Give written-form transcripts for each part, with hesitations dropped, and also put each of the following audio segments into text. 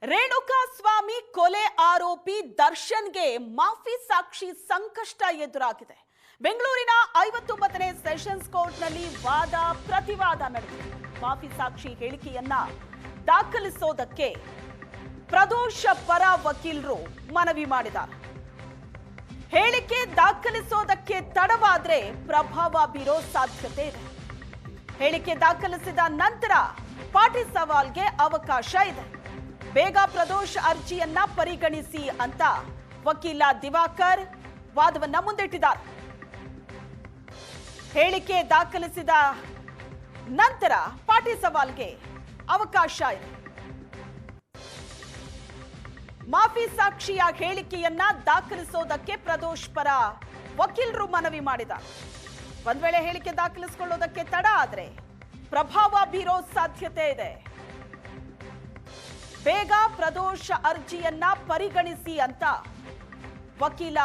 ರೇಣುಕಾಸ್ವಾಮಿ ಕೊಲೆ ಆರೋಪಿ ದರ್ಶನ್ಗೆ ಮಾಫಿ ಸಾಕ್ಷಿ ಸಂಕಷ್ಟ ಎದುರಾಗಿದೆ. ಬೆಂಗಳೂರಿನ 59ನೇ ಸೆಷನ್ಸ್ ಕೋರ್ಟ್ನಲ್ಲಿ ವಾದ ಪ್ರತಿವಾದ ನಡೆದಿದೆ. ಮಾಫಿ ಸಾಕ್ಷಿ ಹೇಳಿಕೆಯನ್ನ ದಾಖಲಿಸೋದಕ್ಕೆ ಪ್ರದೋಷ ಪರ ವಕೀಲರು ಮನವಿ ಮಾಡಿದ್ದಾರೆ. ಹೇಳಿಕೆ ದಾಖಲಿಸೋದಕ್ಕೆ ತಡವಾದ್ರೆ ಪ್ರಭಾವ ಬೀರೋ ಸಾಧ್ಯತೆ ಇದೆ. ಹೇಳಿಕೆ ದಾಖಲಿಸಿದ ನಂತರ ಪಾಟಿ ಸವಾಲ್ಗೆ ಅವಕಾಶ ಇದೆ. ಬೇಗ ಪ್ರದೋಷ್ ಅರ್ಜಿಯನ್ನ ಪರಿಗಣಿಸಿ ಅಂತ ವಕೀಲ ದಿವಾಕರ್ ವಾದವನ್ನ ಮುಂದಿಟ್ಟಿದ್ದಾರೆ. ಹೇಳಿಕೆ ದಾಖಲಿಸಿದ ನಂತರ ಪಾಟಿ ಸವಾಲ್ಗೆ ಅವಕಾಶ ಇದೆ. ಮಾಫಿ ಸಾಕ್ಷಿಯ ಹೇಳಿಕೆಯನ್ನ ದಾಖಲಿಸೋದಕ್ಕೆ ಪ್ರದೋಷ್ ಪರ ವಕೀಲರು ಮನವಿ ಮಾಡಿದ್ದಾರೆ. ಒಂದ್ ವೇಳೆ ಹೇಳಿಕೆ ದಾಖಲಿಸಿಕೊಳ್ಳೋದಕ್ಕೆ ತಡ ಆದ್ರೆ ಪ್ರಭಾವ ಬೀರೋ ಸಾಧ್ಯತೆ ಇದೆ. ಬೇಗ ಪ್ರದೋಷ ಅರ್ಜಿಯನ್ನ ಪರಿಗಣಿಸಿ ಅಂತ ವಕೀಲ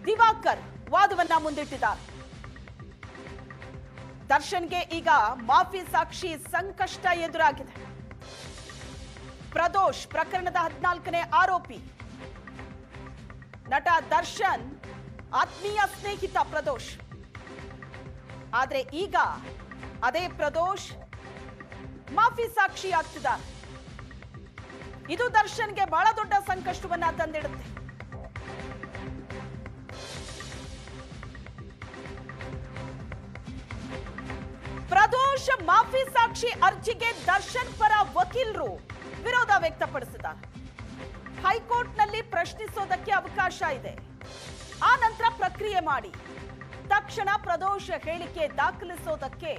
ದಿವಾಕರ್ ವಾದವನ್ನ ಮುಂದಿಟ್ಟಿದ್ದಾರೆ. ದರ್ಶನ್ಗೆ ಈಗ ಮಾಫಿ ಸಾಕ್ಷಿ ಸಂಕಷ್ಟ ಎದುರಾಗಿದೆ. ಪ್ರದೋಷ್ ಪ್ರಕರಣದ 14ನೇ ಆರೋಪಿ. ನಟ ದರ್ಶನ್ ಆತ್ಮೀಯ ಸ್ನೇಹಿತ ಪ್ರದೋಷ್. ಆದ್ರೆ ಈಗ ಅದೇ ಪ್ರದೋಷ್ ಮಾಫಿ ಸಾಕ್ಷಿ ಆಗ್ತಿದ್ದಾರೆ. ಇದು ದರ್ಶನ್ಗೆ ಬಹಳ ದೊಡ್ಡ ಸಂಕಷ್ಟವನ್ನ ತಂದಿಡುತ್ತೆ. ಪ್ರದೋಷ್ ಮಾಫಿ ಸಾಕ್ಷಿ ಅರ್ಜಿಗೆ ದರ್ಶನ್ ಪರ ವಕೀಲರು ವಿರೋಧ ವ್ಯಕ್ತಪಡಿಸಿದ್ದಾರೆ. ಹೈಕೋರ್ಟ್ನಲ್ಲಿ ಪ್ರಶ್ನಿಸೋದಕ್ಕೆ ಅವಕಾಶ ಇದೆ. ಆ ನಂತರ ಪ್ರಕ್ರಿಯೆ ಮಾಡಿ ತಕ್ಷಣ ಪ್ರದೋಷ್ ಹೇಳಿಕೆ ದಾಖಲಿಸೋದಕ್ಕೆ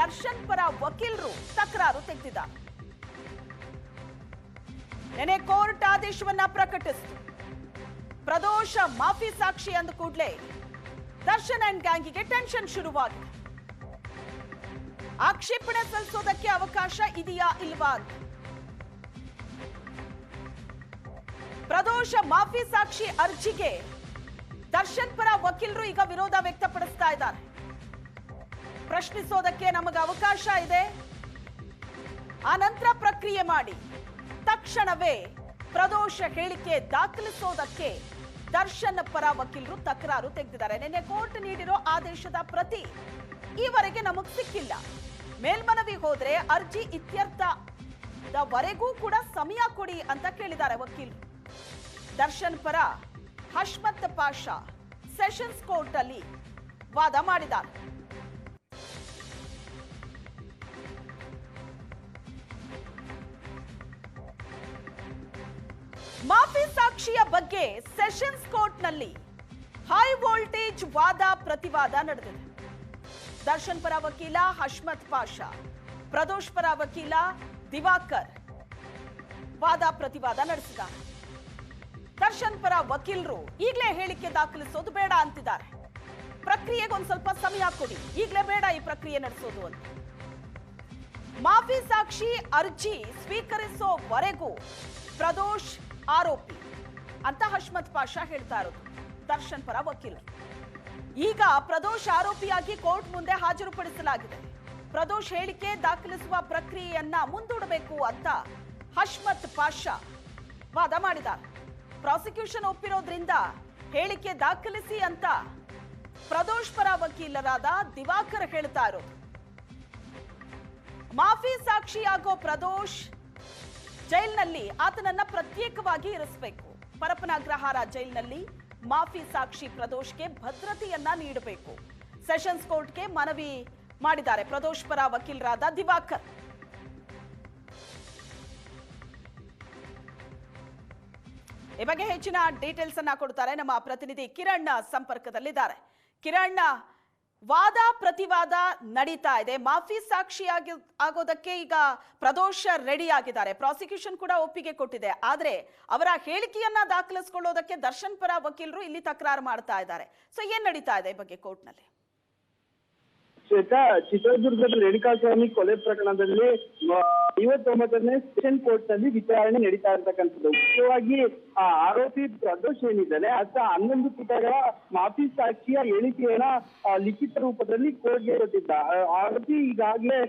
ದರ್ಶನ್ ಪರ ವಕೀಲರು ತಕರಾರು ತೆಗೆದಿದ್ದಾರೆ. ನೆನೆ ಕೋರ್ಟ್ ಆದೇಶವನ್ನ ಪ್ರಕಟಿಸಿತು. ಪ್ರದೋಷ ಮಾಫಿ ಸಾಕ್ಷಿ ಅಂದ ಕೂಡಲೇ ದರ್ಶನ್ ಅಂಡ್ ಗ್ಯಾಂಗಿಗೆ ಟೆನ್ಷನ್ ಶುರುವಾಗಿದೆ. ಆಕ್ಷೇಪಣೆ ಸಲ್ಲಿಸೋದಕ್ಕೆ ಅವಕಾಶ ಇದೆಯಾ ಇಲ್ವಾ ಅಂತ. ಪ್ರದೋಷ ಮಾಫಿ ಸಾಕ್ಷಿ ಅರ್ಜಿಗೆ ದರ್ಶನ್ ಪರ ವಕೀಲರು ಈಗ ವಿರೋಧ ವ್ಯಕ್ತಪಡಿಸ್ತಾ ಇದ್ದಾರೆ. ಪ್ರಶ್ನಿಸೋದಕ್ಕೆ ನಮಗೆ ಅವಕಾಶ ಇದೆ. ಆ ನಂತರ ಪ್ರಕ್ರಿಯೆ ಮಾಡಿ ತಕ್ಷಣವೇ ಪ್ರದೋಷ ಹೇಳಿಕೆ ದಾಖಲಿಸೋದಕ್ಕೆ ದರ್ಶನ್ ಪರ ವಕೀಲರು ತಕರಾರು ತೆಗೆದಿದ್ದಾರೆ. ನಿನ್ನೆ ಕೋರ್ಟ್ ನೀಡಿರೋ ಆದೇಶದ ಪ್ರತಿ ಈವರೆಗೆ ನಮಗ್ ಸಿಕ್ಕಿಲ್ಲ. ಮೇಲ್ಮನವಿ ಹೋದ್ರೆ ಅರ್ಜಿ ಇತ್ಯರ್ಥದವರೆಗೂ ಕೂಡ ಸಮಯ ಕೊಡಿ ಅಂತ ಕೇಳಿದ್ದಾರೆ ವಕೀಲರು. ದರ್ಶನ್ ಪರ ಹಶ್ಮತ್ ಪಾಷಾ ಸೆಷನ್ಸ್ ಕೋರ್ಟ್ ಅಲ್ಲಿ ವಾದ ಮಾಡಿದ್ದಾರೆ. ಮಾಫಿ ಸಾಕ್ಷಿಯ ಬಗ್ಗೆ ಸೆಷನ್ಸ್ ಕೋರ್ಟ್ ನಲ್ಲಿ ಹೈ ವೋಲ್ಟೇಜ್ ವಾದ ಪ್ರತಿವಾದ ನಡೆದಿದೆ. ದರ್ಶನ್ ಪರ ವಕೀಲ ಹಶ್ಮತ್ ಪಾಷಾ, ಪ್ರದೋಷ್ ಪರ ವಕೀಲ ದಿವಾಕರ್ ವಾದ ಪ್ರತಿವಾದ ನಡೆಸಿದ್ದಾರೆ. ದರ್ಶನ್ ಪರ ವಕೀಲರು ಈಗಲೇ ಹೇಳಿಕೆ ದಾಖಲಿಸೋದು ಬೇಡ ಅಂತಿದ್ದಾರೆ. ಪ್ರಕ್ರಿಯೆಗೆ ಒಂದ್ ಸ್ವಲ್ಪ ಸಮಯ ಕೊಡಿ, ಈಗಲೇ ಬೇಡ ಈ ಪ್ರಕ್ರಿಯೆ ನಡೆಸೋದು ಅಂತ. ಮಾಫಿ ಸಾಕ್ಷಿ ಅರ್ಜಿ ಸ್ವೀಕರಿಸೋವರೆಗೂ ಪ್ರದೋಷ್ ಆರೋಪಿ ಅಂತ ಹಶ್ಮತ್ ಪಾಷಾ ಹೇಳ್ತಾ ಇರೋದು ದರ್ಶನ್ ಪರ ವಕೀಲರು. ಈಗ ಪ್ರದೋಷ್ ಆರೋಪಿಯಾಗಿ ಕೋರ್ಟ್ ಮುಂದೆ ಹಾಜರುಪಡಿಸಲಾಗಿದೆ. ಪ್ರದೋಷ್ ಹೇಳಿಕೆ ದಾಖಲಿಸುವ ಪ್ರಕ್ರಿಯೆಯನ್ನ ಮುಂದೂಡಬೇಕು ಅಂತ ಹಶ್ಮತ್ ಪಾಷಾ ವಾದ ಮಾಡಿದ್ದಾರೆ. ಪ್ರಾಸಿಕ್ಯೂಷನ್ ಒಪ್ಪಿರೋದ್ರಿಂದ ಹೇಳಿಕೆ ದಾಖಲಿಸಿ ಅಂತ ಪ್ರದೋಷ್ ಪರ ವಕೀಲರಾದ ದಿವಾಕರ್ ಹೇಳ್ತಾ ಇರೋದು. ಮಾಫಿ ಸಾಕ್ಷಿಯಾಗೋ ಪ್ರದೋಷ್ ಜೈಲ್ನಲ್ಲಿ ಆತನನ್ನ ಪ್ರತ್ಯೇಕವಾಗಿ ಇರಿಸಬೇಕು. ಪರಪನಗ್ರಹಾರ ಜೈಲ್ನಲ್ಲಿ ಮಾಫಿ ಸಾಕ್ಷಿ ಪ್ರದೋಷ್ಗೆ ಭದ್ರತೆಯನ್ನ ನೀಡಬೇಕು. ಸೆಷನ್ಸ್ ಕೋರ್ಟ್ಗೆ ಮನವಿ ಮಾಡಿದ್ದಾರೆ ಪ್ರದೋಷ್ ಪರ ವಕೀಲರಾದ ದಿವಾಕರ್. ಈ ಬಗ್ಗೆ ಹೆಚ್ಚಿನ ಡೀಟೇಲ್ಸ್ ಅನ್ನ ಕೊಡ್ತಾರೆ ನಮ್ಮ ಪ್ರತಿನಿಧಿ ಕಿರಣ್ ಸಂಪರ್ಕದಲ್ಲಿದ್ದಾರೆ. ಕಿರಣ್, ವಾದ ಪ್ರತಿವಾದ ನಡೀತಾ ಇದೆ. ಮಾಫಿ ಸಾಕ್ಷಿ ಆಗೋದಕ್ಕೆ ಈಗ ಪ್ರದೋಷ್ ರೆಡಿ ಆಗಿದ್ದಾರೆ. ಪ್ರಾಸಿಕ್ಯೂಷನ್ ಕೂಡ ಒಪ್ಪಿಗೆ ಕೊಟ್ಟಿದೆ. ಆದ್ರೆ ಅವರ ಹೇಳಿಕೆಯನ್ನ ದಾಖಲಿಸಿಕೊಳ್ಳೋದಕ್ಕೆ ದರ್ಶನ್ ಪರ ವಕೀಲರು ಇಲ್ಲಿ ತಕರಾರು ಮಾಡ್ತಾ ಇದ್ದಾರೆ. ಸೊ ಏನ್ ನಡೀತಾ ಇದೆ ಈ ಬಗ್ಗೆ ಕೋರ್ಟ್ನಲ್ಲಿ? ಶ್ವೇತಾ, ಚಿತ್ರದುರ್ಗದ ರೇಣುಕಾಸ್ವಾಮಿ ಕೊಲೆ ಪ್ರಕರಣದಲ್ಲಿ 59ನೇ ಸೆಷನ್ ಕೋರ್ಟ್ ನಲ್ಲಿ ವಿಚಾರಣೆ ನಡೀತಾ ಇರ್ತಕ್ಕಂಥದ್ದು. ಮುಖ್ಯವಾಗಿ ಆರೋಪಿ ಪ್ರದೋಷ್ ಏನಿದ್ದಾನೆ ಆತ 11 ಪುಟಗಳ ಮಾಫಿ ಸಾಕ್ಷಿಯ ಹೇಳಿಕೆಯನ್ನ ಲಿಖಿತ ರೂಪದಲ್ಲಿ ಕೋರ್ಟ್ಗೆ ಕೊಟ್ಟಿದ್ದ. ಆರೋಪಿ ಈಗಾಗಲೇ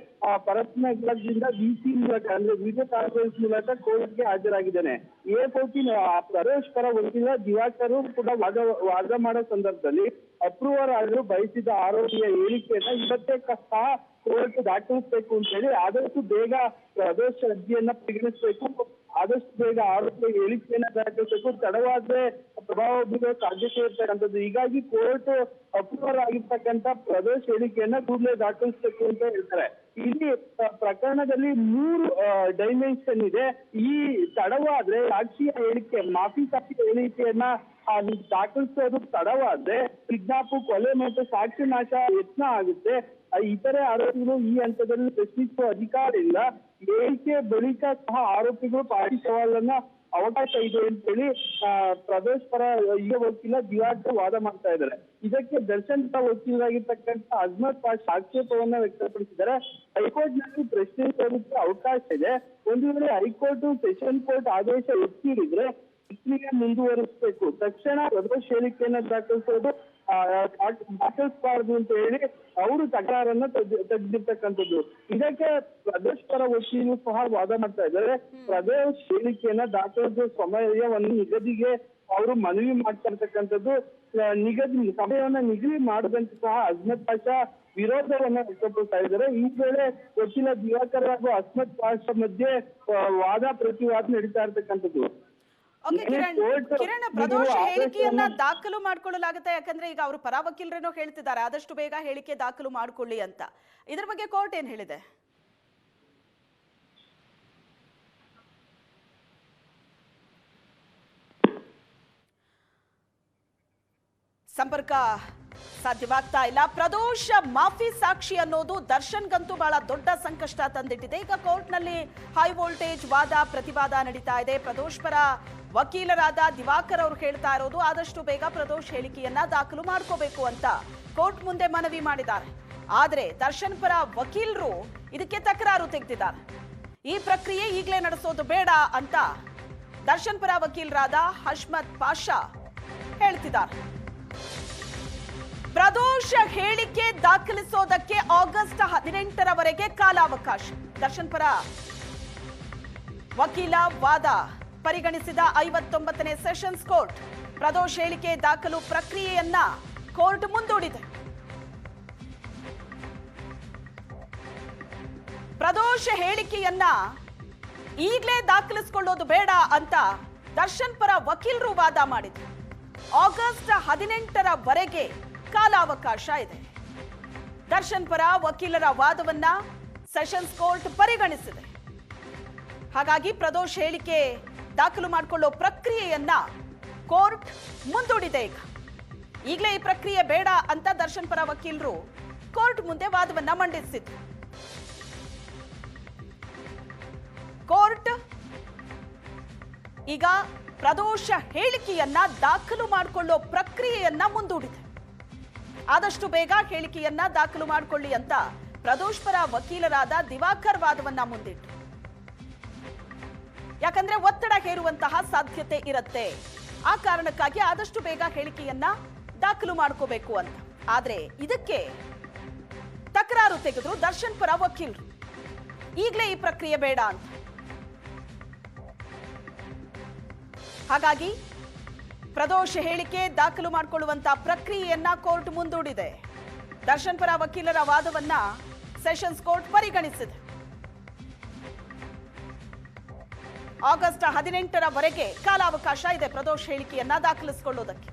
ಪರಸ್ಪರದಿಂದ ವಿಸಿ ಮೂಲಕ ಅಂದ್ರೆ ವಿಡಿಯೋ ಕಾನ್ಫರೆನ್ಸ್ ಮೂಲಕ ಕೋರ್ಟ್ಗೆ ಹಾಜರಾಗಿದ್ದಾನೆ. ಪ್ರದೋಷ್ ಪರ ವಕೀಲ ದಿವಾಕರ್ ಕೂಡ ವಾದ ಮಾಡೋ ಸಂದರ್ಭದಲ್ಲಿ ಅಪ್ರೂವರ್ ಆಗಲು ಬಯಸಿದ ಆರೋಪಿಯ ಹೇಳಿಕೆಯನ್ನ ಇವತ್ತೇ ಸಹ ಕೋರ್ಟ್ ದಾಖಲಿಸಬೇಕು ಅಂತ ಹೇಳಿ ಆದಷ್ಟು ಬೇಗ ಪ್ರದೋಷ್ ಅರ್ಜಿಯನ್ನ ಪರಿಗಣಿಸಬೇಕು, ಆದಷ್ಟು ಬೇಗ ಆರೋಪಿಯ ಹೇಳಿಕೆಯನ್ನ ದಾಖಲಿಸಬೇಕು, ತಡವಾದ್ರೆ ಪ್ರಭಾವ ಬೀರುವ ಸಾಧ್ಯತೆ ಇರ್ತಕ್ಕಂಥದ್ದು. ಹೀಗಾಗಿ ಕೋರ್ಟ್ ಅಪ್ರೂವರ್ ಆಗಿರ್ತಕ್ಕಂಥ ಪ್ರದೋಷ್ ಹೇಳಿಕೆಯನ್ನ ಕೂಡಲೇ ದಾಖಲಿಸಬೇಕು ಅಂತ ಹೇಳ್ತಾರೆ. ಇಲ್ಲಿ ಪ್ರಕರಣದಲ್ಲಿ 3 ಡೈಮೆನ್ಷನ್ ಇದೆ. ಈ ತಡವಾದ್ರೆ ಸಾಕ್ಷಿಯ ಹೇಳಿಕೆ ಮಾಫಿ ಸಾಕ್ಷಿಯ ಹೇಳಿಕೆಯನ್ನ ದಾಖಲಿಸೋದು ತಡವಾದ್ರೆ ಕಿಡ್ನಾಪ್, ಕೊಲೆ ಮತ್ತು ಸಾಕ್ಷಿ ನಾಶ ಯತ್ನ ಆಗುತ್ತೆ. ಇತರೆ ಆರೋಪಿಗಳು ಈ ಹಂತದಲ್ಲಿ ಪ್ರಶ್ನಿಸುವ ಅಧಿಕಾರ ಇಲ್ಲ. ಹೇಳಿಕೆ ಬಳಿಕ ಸಹ ಆರೋಪಿಗಳು ಪಾಟಿ ಸವಾಲನ್ನ ಅವಕಾಶ ಇದೆ ಅಂತ ಹೇಳಿ ಪ್ರದೋಷ್ ಪರ ಈಗ ವಕೀಲ ದಿವಾಕರ್ ವಾದ ಮಾಡ್ತಾ ಇದ್ದಾರೆ. ಇದಕ್ಕೆ ದರ್ಶನ್ ಪರ ವಕೀಲರಾಗಿರ್ತಕ್ಕಂಥ ಅಹ್ಮದ್ ಪಾಷಾ ಆಕ್ಷೇಪವನ್ನ ವ್ಯಕ್ತಪಡಿಸಿದ್ದಾರೆ. ಹೈಕೋರ್ಟ್ ನಲ್ಲಿ ಪ್ರಶ್ನಿಸೋದಕ್ಕೆ ಅವಕಾಶ ಇದೆ. ಒಂದು ವೇಳೆ ಹೈಕೋರ್ಟ್ ಸೆಷನ್ ಕೋರ್ಟ್ ಆದೇಶ ಎತ್ತಿರಿದ್ರೆ ಪ್ರಕ್ರಿಯೆ ಮುಂದುವರಿಸಬೇಕು, ತಕ್ಷಣ ಪ್ರದೋಷ್ ಹೇಳಿಕೆಯನ್ನ ದಾಖಲಿಸಬಾರದು ಅಂತ ಹೇಳಿ ಅವರು ತಕರಾರನ್ನ ತೆಗೆದಿರ್ತಕ್ಕಂಥದ್ದು. ಇದಕ್ಕೆ ಪ್ರದೋಷ್ ಪರ ವಕೀಲರು ಸಹ ವಾದ ಮಾಡ್ತಾ ಇದ್ದಾರೆ. ಪ್ರದೋಷ್ ಹೇಳಿಕೆಯನ್ನ ದಾಖಲಿಸುವ ಸಮಯವನ್ನು ನಿಗದಿಗೆ ಅವರು ಮನವಿ ಮಾಡ್ತಾ ಇರ್ತಕ್ಕಂಥದ್ದು. ಸಮಯವನ್ನ ನಿಗದಿ ಮಾಡದಂತೆ ಸಹ ಅಹ್ಮದ್ ಪಾಷಾ ವಿರೋಧವನ್ನ ವ್ಯಕ್ತಪಡಿಸ್ತಾ ಇದ್ದಾರೆ. ಈ ವೇಳೆ ವಕೀಲ ದಿವಾಕರ್ ಹಾಗೂ ಅಹ್ಮದ್ ಪಾಷಾ ಮಧ್ಯೆ ವಾದ ಪ್ರತಿವಾದ ನಡೀತಾ ಇರ್ತಕ್ಕಂಥದ್ದು. ಕಿರಣ್, ಪ್ರದೋಷ್ ಹೇಳಿಕೆಯನ್ನ ದಾಖಲು ಮಾಡ್ಕೊಳ್ಳಲಾಗುತ್ತೆ. ಯಾಕಂದ್ರೆ ಈಗ ಅವರು ಪರ ವಕೀಲರೇನೋ ಹೇಳ್ತಿದ್ದಾರೆ ಆದಷ್ಟು ಬೇಗ ಹೇಳಿಕೆ ದಾಖಲು ಮಾಡ್ಕೊಳ್ಳಿ ಅಂತ. ಇದ್ರ ಬಗ್ಗೆ ಕೋರ್ಟ್ ಏನ್ ಹೇಳಿದೆ? ಸಂಪರ್ಕ ಸಾಧ್ಯವಾಗ್ತಾ ಇಲ್ಲ. ಪ್ರದೋಷ್ ಮಾಫಿ ಸಾಕ್ಷಿ ಅನ್ನೋದು ದರ್ಶನ್ಗಂತೂ ಬಹಳ ದೊಡ್ಡ ಸಂಕಷ್ಟ ತಂದಿಟ್ಟಿದೆ. ಈಗ ಕೋರ್ಟ್ ನಲ್ಲಿ ಹೈ ವೋಲ್ಟೇಜ್ ವಾದ ಪ್ರತಿವಾದ ನಡೀತಾ ಇದೆ. ಪ್ರದೋಷ್ ಪರ ವಕೀಲರಾದ ದಿವಾಕರ್ ಅವರು ಹೇಳ್ತಾ ಇರೋದು ಆದಷ್ಟು ಬೇಗ ಪ್ರದೋಷ್ ಹೇಳಿಕೆಯನ್ನ ದಾಖಲು ಮಾಡ್ಕೋಬೇಕು ಅಂತ ಕೋರ್ಟ್ ಮುಂದೆ ಮನವಿ ಮಾಡಿದ್ದಾರೆ. ಆದ್ರೆ ದರ್ಶನ್ ಪರ ವಕೀಲರು ಇದಕ್ಕೆ ತಕರಾರು ತೆಗೆದಿದ್ದಾರೆ. ಈ ಪ್ರಕ್ರಿಯೆ ಈಗಲೇ ನಡೆಸೋದು ಬೇಡ ಅಂತ ದರ್ಶನ್ ಪರ ವಕೀಲರಾದ ಅಹ್ಮದ್ ಪಾಷಾ ಹೇಳ್ತಿದ್ದಾರೆ. ಪ್ರದೋಷ್ ಹೇಳಿಕೆ ದಾಖಲಿಸೋದಕ್ಕೆ ಆಗಸ್ಟ್ 18ರವರೆಗೆ ಕಾಲಾವಕಾಶ. ದರ್ಶನ್ ಪರ ವಕೀಲ ವಾದ ಪರಿಗಣಿಸಿದ 59ನೇ ಸೆಷನ್ಸ್ ಕೋರ್ಟ್ ಪ್ರದೋಷ್ ಹೇಳಿಕೆ ದಾಖಲು ಪ್ರಕ್ರಿಯೆಯನ್ನ ಕೋರ್ಟ್ ಮುಂದೂಡಿದೆ. ಪ್ರದೋಷ್ ಹೇಳಿಕೆಯನ್ನ ಈಗಲೇ ದಾಖಲಿಸಿಕೊಳ್ಳೋದು ಬೇಡ ಅಂತ ದರ್ಶನ್ ಪರ ವಕೀಲರು ವಾದ ಮಾಡಿದ್ರು. ಆಗಸ್ಟ್ 18ರವರೆಗೆ ಕಾಲಾವಕಾಶ ಇದೆ. ದರ್ಶನ್ ಪರ ವಕೀಲರ ವಾದವನ್ನ ಸೆಷನ್ಸ್ ಕೋರ್ಟ್ ಪರಿಗಣಿಸಿದೆ. ಹಾಗಾಗಿ ಪ್ರದೋಷ್ ಹೇಳಿಕೆ ದಾಖಲು ಮಾಡಿಕೊಳ್ಳೋ ಪ್ರಕ್ರಿಯೆಯನ್ನ ಕೋರ್ಟ್ ಮುಂದೂಡಿದೆ. ಈಗಲೇ ಈ ಪ್ರಕ್ರಿಯೆ ಬೇಡ ಅಂತ ದರ್ಶನ್ ಪರ ವಕೀಲರು ಕೋರ್ಟ್ ಮುಂದೆ ವಾದವನ್ನ ಮಂಡಿಸಿದ್ರು. ಕೋರ್ಟ್ ಈಗ ಪ್ರದೋಷ ಹೇಳಿಕೆಯನ್ನ ದಾಖಲು ಮಾಡಿಕೊಳ್ಳೋ ಪ್ರಕ್ರಿಯೆಯನ್ನ ಮುಂದೂಡಿದೆ. ಆದಷ್ಟು ಬೇಗ ಹೇಳಿಕೆಯನ್ನ ದಾಖಲು ಮಾಡಿಕೊಳ್ಳಿ ಅಂತ ಪ್ರದೋಷ್ ಪರ ವಕೀಲರಾದ ದಿವಾಕರ್ ವಾದವನ್ನ ಮುಂದಿಟ್ಟರು. ಯಾಕಂದ್ರೆ ಒತ್ತಡ ಹೇರುವಂತಹ ಸಾಧ್ಯತೆ ಇರುತ್ತೆ. ಆ ಕಾರಣಕ್ಕಾಗಿ ಆದಷ್ಟು ಬೇಗ ಹೇಳಿಕೆಯನ್ನ ದಾಖಲು ಮಾಡ್ಕೋಬೇಕು ಅಂತ. ಆದ್ರೆ ಇದಕ್ಕೆ ತಕರಾರು ತೆಗೆದ್ರು ದರ್ಶನ್ ಪರ ವಕೀಲರು. ಈಗಲೇ ಈ ಪ್ರಕ್ರಿಯೆ ಬೇಡ ಅಂತ. ಹಾಗಾಗಿ ಪ್ರದೋಷ್ ಹೇಳಿಕೆ ದಾಖಲು ಮಾಡಿಕೊಳ್ಳುವಂತ ಪ್ರಕ್ರಿಯೆಯನ್ನ ಕೋರ್ಟ್ ಮುಂದೂಡಿದೆ. ದರ್ಶನ್ ಪರ ವಕೀಲರ ವಾದವನ್ನ ಸೆಷನ್ಸ್ ಕೋರ್ಟ್ ಪರಿಗಣಿಸಿದೆ. ಆಗಸ್ಟ್ 18ರವರೆಗೆ ಕಾಲಾವಕಾಶ ಇದೆ ಪ್ರದೋಷ್ ಹೇಳಿಕೆಯನ್ನ ದಾಖಲಿಸಿಕೊಳ್ಳುವುದಕ್ಕೆ.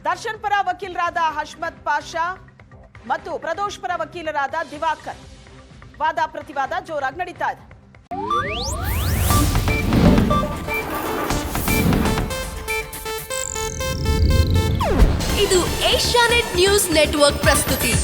ದರ್ಶನ್ ಪರ ವಕೀಲರಾದ ಅಹ್ಮದ್ ಪಾಷಾ ಮತ್ತು ಪ್ರದೋಷ್ ಪರ ವಕೀಲರಾದ ದಿವಾಕರ್ ವಾದ ಪ್ರತಿವಾದ ಜೋರಾಗಿ ನಡೀತಾ ಇದೆ. ಇದು ಏಷ್ಯಾನೆಟ್ ನ್ಯೂಸ್ ನೆಟ್ವರ್ಕ್ ಪ್ರಸ್ತುತಿ.